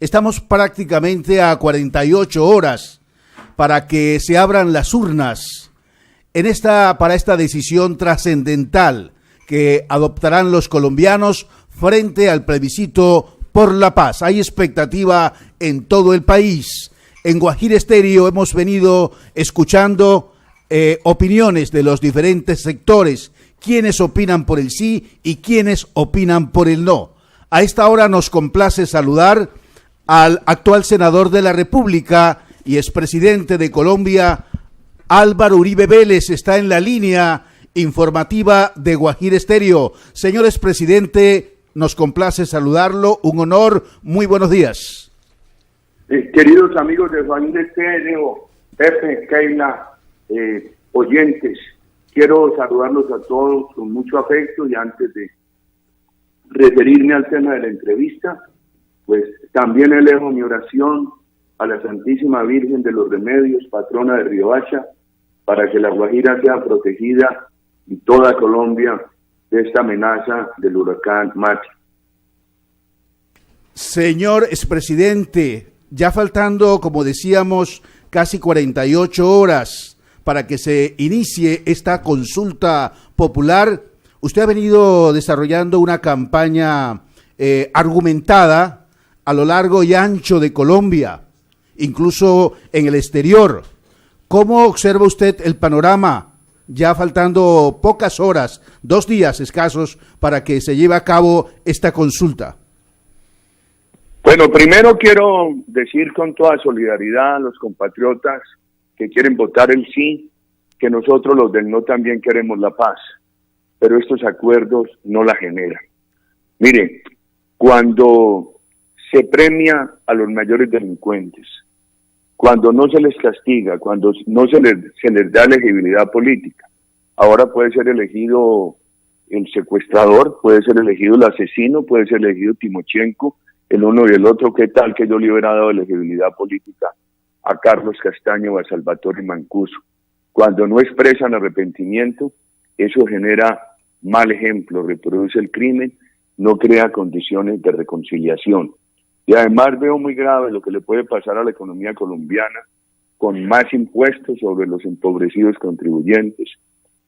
Estamos prácticamente a 48 horas para que se abran las urnas para esta decisión trascendental que adoptarán los colombianos frente al plebiscito por la paz. Hay expectativa en todo el país. En Guajira Estéreo hemos venido escuchando opiniones de los diferentes sectores, quienes opinan por el sí y quienes opinan por el no. A esta hora nos complace saludar al actual senador de la República y expresidente de Colombia, Álvaro Uribe Vélez. Está en la línea informativa de Guajira Estéreo. Señor expresidente, nos complace saludarlo, un honor, muy buenos días. Queridos amigos de Guajira Estéreo, Pepe, Keila, oyentes, quiero saludarlos a todos con mucho afecto y antes de referirme al tema de la entrevista, pues también elevo mi oración a la Santísima Virgen de los Remedios, patrona de Riohacha, para que la Guajira sea protegida y toda Colombia de esta amenaza del huracán Mati. Señor expresidente, ya faltando, como decíamos, casi 48 horas para que se inicie esta consulta popular, usted ha venido desarrollando una campaña argumentada a lo largo y ancho de Colombia, incluso en el exterior. ¿Cómo observa usted el panorama, ya faltando pocas horas, 2 días escasos, para que se lleve a cabo esta consulta? Bueno, primero quiero decir con toda solidaridad a los compatriotas que quieren votar el sí, que nosotros los del no también queremos la paz, pero estos acuerdos no la generan. Miren, cuando se premia a los mayores delincuentes, cuando no se les castiga, cuando no se les da elegibilidad política, ahora puede ser elegido el secuestrador, puede ser elegido el asesino, puede ser elegido Timochenko, el uno y el otro. ¿Qué tal que yo le hubiera dado elegibilidad política a Carlos Castaño o a Salvatore Mancuso? Cuando no expresan arrepentimiento, eso genera mal ejemplo, reproduce el crimen, no crea condiciones de reconciliación. Y además veo muy grave lo que le puede pasar a la economía colombiana con más impuestos sobre los empobrecidos contribuyentes,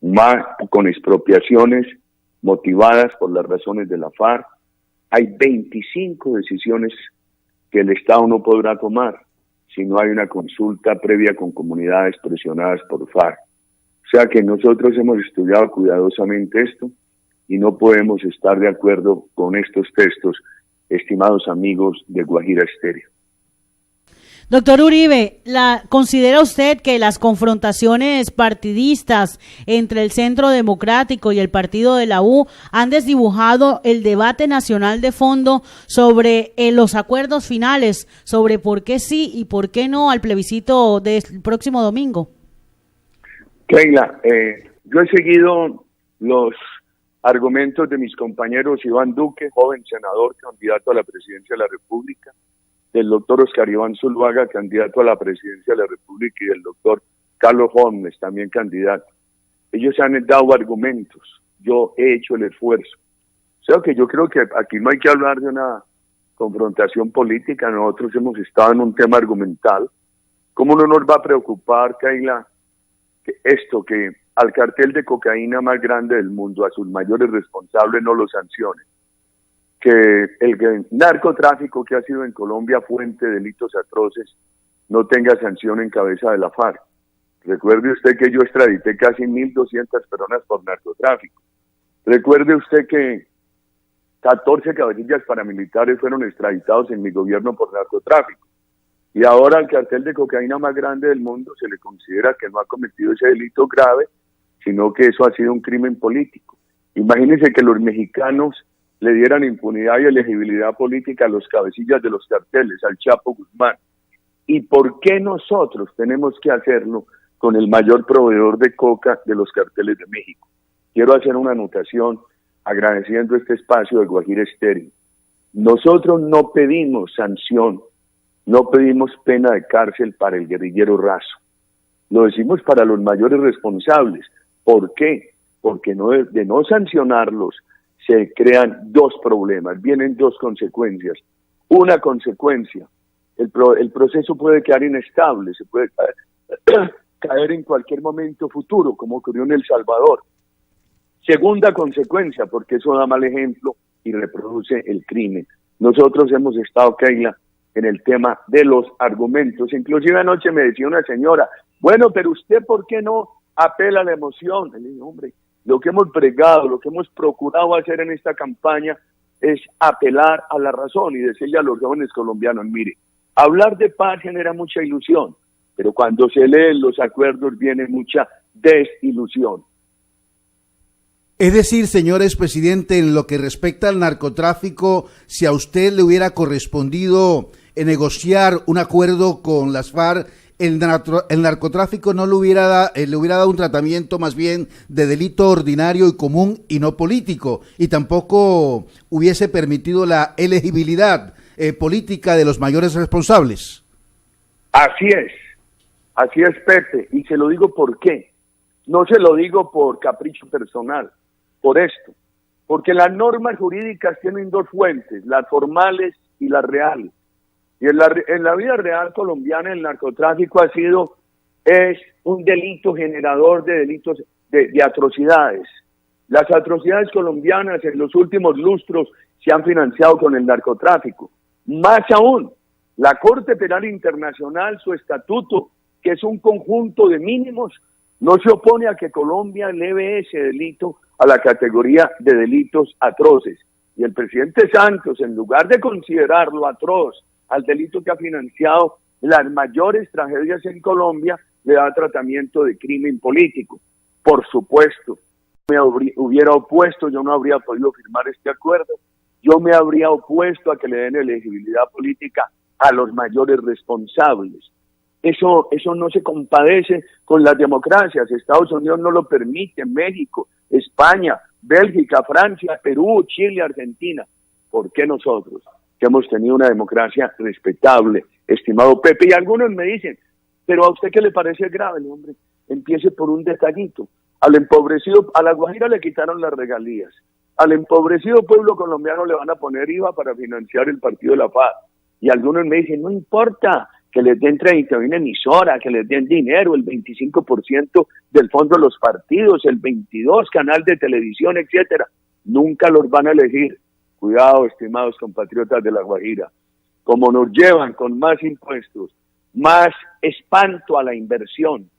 más con expropiaciones motivadas por las razones de la FARC. Hay 25 decisiones que el Estado no podrá tomar si no hay una consulta previa con comunidades presionadas por FARC. O sea que nosotros hemos estudiado cuidadosamente esto y no podemos estar de acuerdo con estos textos, estimados amigos de Guajira Estéreo. Doctor Uribe, ¿considera usted que las confrontaciones partidistas entre el Centro Democrático y el partido de la U han desdibujado el debate nacional de fondo sobre los acuerdos finales, sobre por qué sí y por qué no al plebiscito del próximo domingo? Keila, yo he seguido los argumentos de mis compañeros Iván Duque, joven senador, candidato a la presidencia de la República, del doctor Oscar Iván Zuluaga, candidato a la presidencia de la República, y del doctor Carlos Holmes, también candidato. Ellos han dado argumentos, yo he hecho el esfuerzo. O sea que yo creo que aquí no hay que hablar de una confrontación política, nosotros hemos estado en un tema argumental. ¿Cómo no nos va a preocupar, Keila, que al cartel de cocaína más grande del mundo, a sus mayores responsables, no lo sancionen? Que el narcotráfico, que ha sido en Colombia fuente de delitos atroces, no tenga sanción en cabeza de la FARC. Recuerde usted que yo extradité casi 1.200 personas por narcotráfico. Recuerde usted que 14 cabecillas paramilitares fueron extraditados en mi gobierno por narcotráfico. Y ahora al cartel de cocaína más grande del mundo se le considera que no ha cometido ese delito grave, sino que eso ha sido un crimen político. Imagínense que los mexicanos le dieran impunidad y elegibilidad política a los cabecillas de los carteles, al Chapo Guzmán. ¿Y por qué nosotros tenemos que hacerlo con el mayor proveedor de coca de los carteles de México? Quiero hacer una anotación agradeciendo este espacio de Guajira Estéreo. Nosotros no pedimos sanción, no pedimos pena de cárcel para el guerrillero raso. Lo decimos para los mayores responsables. ¿Por qué? Porque de no sancionarlos se crean dos problemas, vienen dos consecuencias. una consecuencia. El proceso puede quedar inestable, se puede caer en cualquier momento futuro, como ocurrió en El Salvador. Segunda consecuencia, porque eso da mal ejemplo y reproduce el crimen. Nosotros hemos estado, Keila, en el tema de los argumentos. Inclusive anoche me decía una señora, bueno, pero usted ¿por qué no apela a la emoción? Le dije, hombre, lo que hemos pregado, lo que hemos procurado hacer en esta campaña es apelar a la razón y decirle a los jóvenes colombianos, mire, hablar de paz genera mucha ilusión, pero cuando se leen los acuerdos viene mucha desilusión. Es decir, señores presidente, en lo que respecta al narcotráfico, si a usted le hubiera correspondido negociar un acuerdo con las FARC, el narcotráfico no le hubiera dado un tratamiento más bien de delito ordinario y común y no político, y tampoco hubiese permitido la elegibilidad política de los mayores responsables. Así es, Pepe, y se lo digo por qué. No se lo digo por capricho personal, por esto, porque las normas jurídicas tienen dos fuentes, las formales y las reales. Y en la vida real colombiana el narcotráfico es un delito generador de delitos, de atrocidades. Las atrocidades colombianas en los últimos lustros se han financiado con el narcotráfico. Más aún, la Corte Penal Internacional, su estatuto, que es un conjunto de mínimos, no se opone a que Colombia eleve ese delito a la categoría de delitos atroces. Y el presidente Santos, en lugar de considerarlo atroz al delito que ha financiado las mayores tragedias en Colombia, le da tratamiento de crimen político. Por supuesto, me hubiera opuesto, yo no habría podido firmar este acuerdo. Yo me habría opuesto a que le den elegibilidad política a los mayores responsables. Eso no se compadece con las democracias. Estados Unidos no lo permite, México, España, Bélgica, Francia, Perú, Chile, Argentina. ¿Por qué nosotros, que hemos tenido una democracia respetable, estimado Pepe? Y algunos me dicen, pero ¿a usted qué le parece grave, hombre? Empiece por un detallito. Al empobrecido, a La Guajira le quitaron las regalías. Al empobrecido pueblo colombiano le van a poner IVA para financiar el partido de la FARC. Y algunos me dicen, no importa que les den 31 emisoras, que les den dinero, el 25% del fondo de los partidos, el 22% canal de televisión, etcétera. Nunca los van a elegir. Cuidado, estimados compatriotas de La Guajira. Como nos llevan con más impuestos, más espanto a la inversión,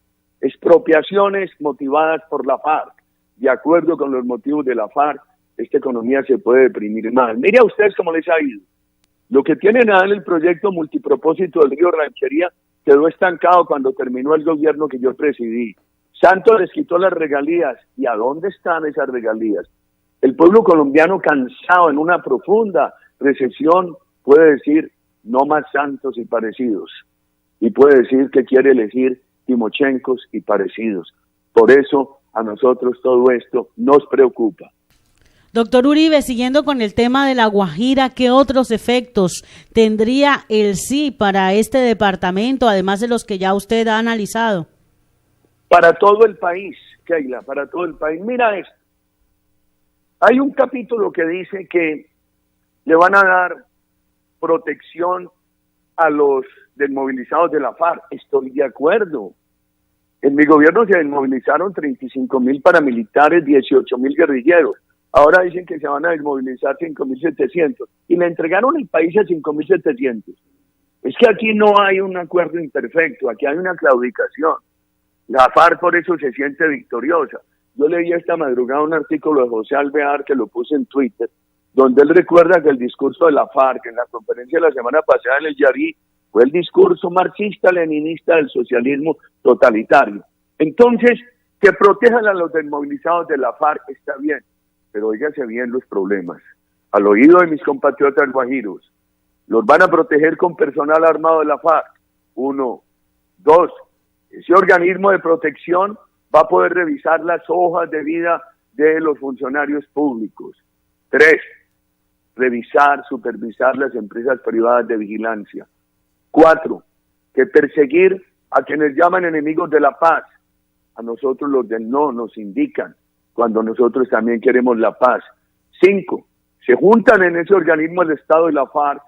expropiaciones motivadas por la FARC, de acuerdo con los motivos de la FARC, esta economía se puede deprimir más. Mire a ustedes cómo les ha ido. Lo que tienen a el proyecto multipropósito del río Ranchería quedó estancado cuando terminó el gobierno que yo presidí. Santos les quitó las regalías. ¿Y a dónde están esas regalías? El pueblo colombiano, cansado en una profunda recesión, puede decir no más Santos y parecidos. Y puede decir que quiere elegir Timochencos y parecidos. Por eso a nosotros todo esto nos preocupa. Doctor Uribe, siguiendo con el tema de La Guajira, ¿qué otros efectos tendría el sí para este departamento, además de los que ya usted ha analizado? Para todo el país, Keila, para todo el país. Mira esto. Hay un capítulo que dice que le van a dar protección a los desmovilizados de la FARC. Estoy de acuerdo. En mi gobierno se desmovilizaron 35.000 paramilitares, 18.000 guerrilleros. Ahora dicen que se van a desmovilizar 5.700 y le entregaron el país a 5.700. Es que aquí no hay un acuerdo imperfecto, aquí hay una claudicación. La FARC por eso se siente victoriosa. Yo leí esta madrugada un artículo de José Alvear que lo puse en Twitter, donde él recuerda que el discurso de la FARC en la conferencia de la semana pasada en el Yarí fue el discurso marxista-leninista del socialismo totalitario. Entonces, que protejan a los desmovilizados de la FARC está bien, pero óigase bien los problemas. Al oído de mis compatriotas guajiros, los van a proteger con personal armado de la FARC. 1, 2, ese organismo de protección va a poder revisar las hojas de vida de los funcionarios públicos. 3, revisar, supervisar las empresas privadas de vigilancia. 4, que perseguir a quienes llaman enemigos de la paz. A nosotros los del no nos indican cuando nosotros también queremos la paz. 5, se juntan en ese organismo el Estado y la FARC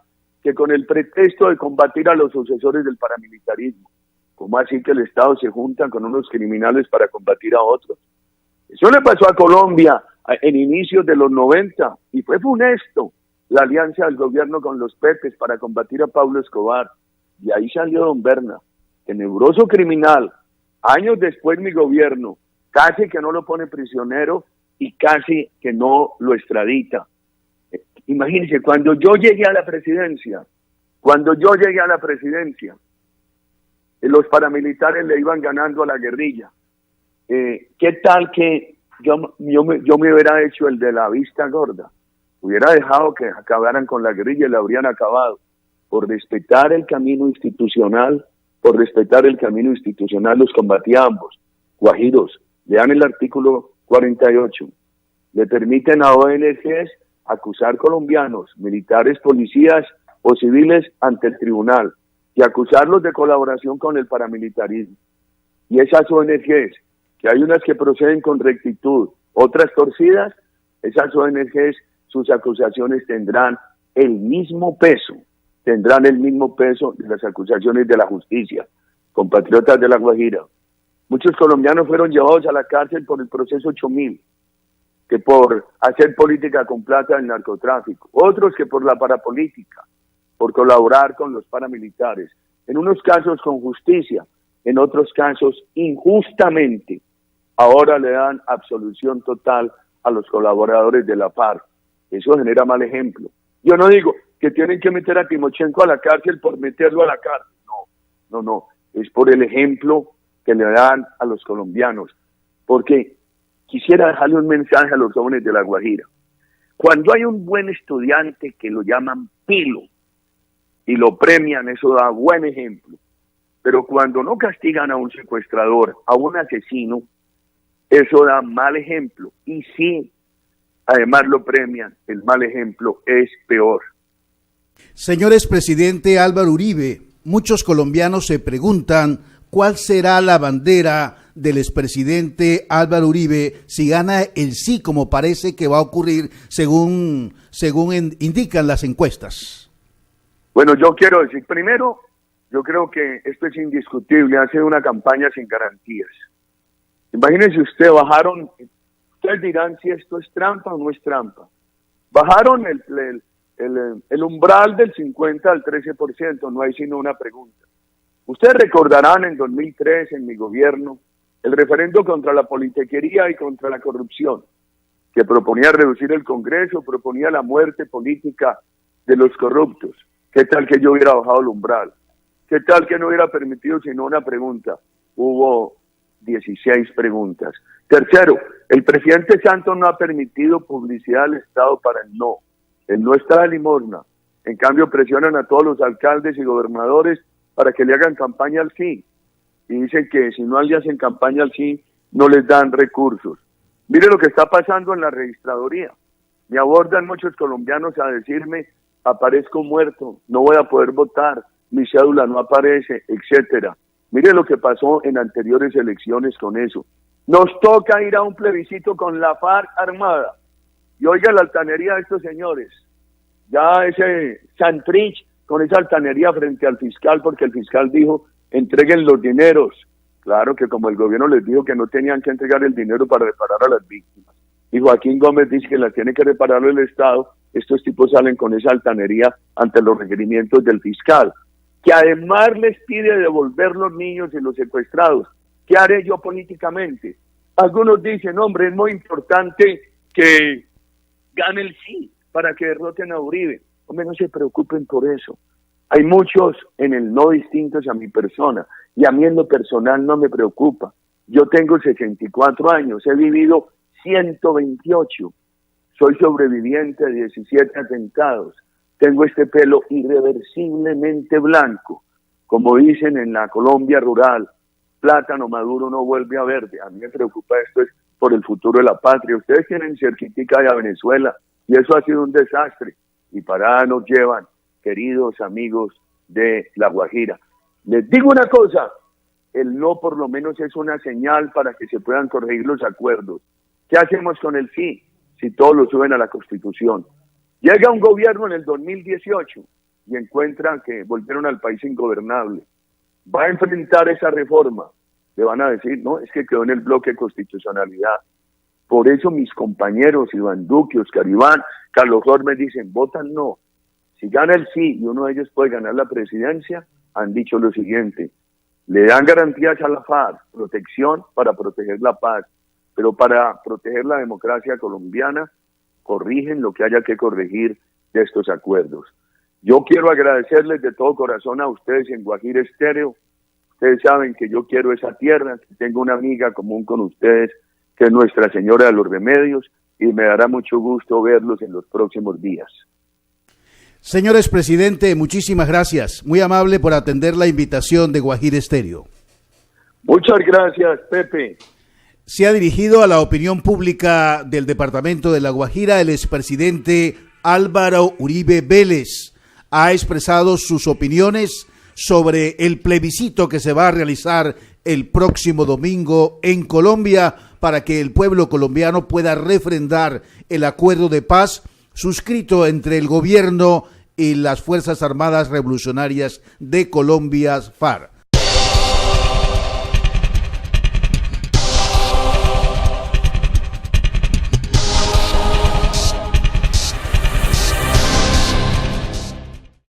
que con el pretexto de combatir a los sucesores del paramilitarismo, ¿cómo así que el Estado se junta con unos criminales para combatir a otros? Eso le pasó a Colombia en inicios de los 90 y fue funesto la alianza del gobierno con los Pepes para combatir a Pablo Escobar. Y ahí salió don Berna, tenebroso criminal. Años después mi gobierno casi que no lo pone prisionero y casi que no lo extradita. Imagínense, cuando yo llegué a la presidencia, los paramilitares le iban ganando a la guerrilla. ¿Qué tal que yo me hubiera hecho el de la vista gorda? Hubiera dejado que acabaran con la guerrilla y la habrían acabado. Por respetar el camino institucional, los combatí a ambos. Guajiros, lean el artículo 48. Le permiten a ONGs acusar colombianos, militares, policías o civiles ante el tribunal y acusarlos de colaboración con el paramilitarismo. Y esas ONGs, que hay unas que proceden con rectitud, otras torcidas, esas ONGs, sus acusaciones tendrán el mismo peso de las acusaciones de la justicia. Compatriotas de La Guajira, muchos colombianos fueron llevados a la cárcel por el proceso 8000, que por hacer política con plata del narcotráfico, otros que por la parapolítica, por colaborar con los paramilitares, en unos casos con justicia, en otros casos injustamente. Ahora le dan absolución total a los colaboradores de la FARC. Eso genera mal ejemplo. Yo no digo que tienen que meter a Timochenko a la cárcel por meterlo a la cárcel. No. Es por el ejemplo que le dan a los colombianos. Porque quisiera dejarle un mensaje a los jóvenes de La Guajira. Cuando hay un buen estudiante que lo llaman pilo y lo premian, eso da buen ejemplo. Pero cuando no castigan a un secuestrador, a un asesino, eso da mal ejemplo. Y si además lo premian, el mal ejemplo es peor. Señores presidente Álvaro Uribe, muchos colombianos se preguntan cuál será la bandera del expresidente Álvaro Uribe si gana el sí, como parece que va a ocurrir según indican las encuestas. Bueno, yo quiero decir, primero, yo creo que esto es indiscutible, ha sido una campaña sin garantías. Imagínense ustedes, ustedes dirán si esto es trampa o no es trampa. Bajaron el umbral del 50 al 13%, no hay sino una pregunta. Ustedes recordarán en 2003, en mi gobierno, el referendo contra la politiquería y contra la corrupción, que proponía reducir el Congreso, proponía la muerte política de los corruptos. ¿Qué tal que yo hubiera bajado el umbral? ¿Qué tal que no hubiera permitido sino una pregunta? Hubo 16 preguntas. Tercero, el presidente Santos no ha permitido publicidad al Estado para el no. El no está de limosna. En cambio, presionan a todos los alcaldes y gobernadores para que le hagan campaña al sí. Y dicen que si no le hacen campaña al sí, no les dan recursos. Mire lo que está pasando en la registraduría. Me abordan muchos colombianos a decirme, aparezco muerto, no voy a poder votar, mi cédula no aparece, etcétera. Mire lo que pasó en anteriores elecciones con eso. Nos toca ir a un plebiscito con la FARC armada. Y oiga la altanería de estos señores. Ya ese Santrich con esa altanería frente al fiscal, porque el fiscal dijo, entreguen los dineros. Claro que como el gobierno les dijo que no tenían que entregar el dinero para reparar a las víctimas. Y Joaquín Gómez dice que la tiene que reparar el Estado. Estos tipos salen con esa altanería ante los requerimientos del fiscal, que además les pide devolver los niños y los secuestrados. ¿Qué haré yo políticamente? Algunos dicen, hombre, es muy importante que gane el sí para que derroten a Uribe. Hombre, no se preocupen por eso. Hay muchos en el no distintos a mi persona, y a mí en lo personal no me preocupa. Yo tengo 64 años, he vivido 128, soy sobreviviente de 17 atentados, tengo este pelo irreversiblemente blanco, como dicen en la Colombia rural, plátano maduro no vuelve a verde. A mí me preocupa esto es por el futuro de la patria. Ustedes tienen cerquitica de Venezuela y eso ha sido un desastre, y para nada nos llevan, queridos amigos de La Guajira. Les digo una cosa, el no por lo menos es una señal para que se puedan corregir los acuerdos. ¿Qué hacemos con el sí? Si todos lo suben a la Constitución. Llega un gobierno en el 2018 y encuentra que volvieron al país ingobernable, va a enfrentar esa reforma, le van a decir, no, es que quedó en el bloque de constitucionalidad. Por eso mis compañeros, Iván Duque, Oscar Iván, Carlos Jorge, dicen, votan no. Si gana el sí y uno de ellos puede ganar la presidencia, han dicho lo siguiente, le dan garantías a la FARC, protección para proteger la paz, pero para proteger la democracia colombiana, corrigen lo que haya que corregir de estos acuerdos. Yo quiero agradecerles de todo corazón a ustedes en Guajira Estéreo. Ustedes saben que yo quiero esa tierra, que tengo una amiga común con ustedes, que es Nuestra Señora de los Remedios, y me dará mucho gusto verlos en los próximos días. Señores presidente, muchísimas gracias. Muy amable por atender la invitación de Guajira Estéreo. Muchas gracias, Pepe. Se ha dirigido a la opinión pública del departamento de La Guajira el expresidente Álvaro Uribe Vélez. Ha expresado sus opiniones sobre el plebiscito que se va a realizar el próximo domingo en Colombia para que el pueblo colombiano pueda refrendar el acuerdo de paz suscrito entre el gobierno y las Fuerzas Armadas Revolucionarias de Colombia, FARC.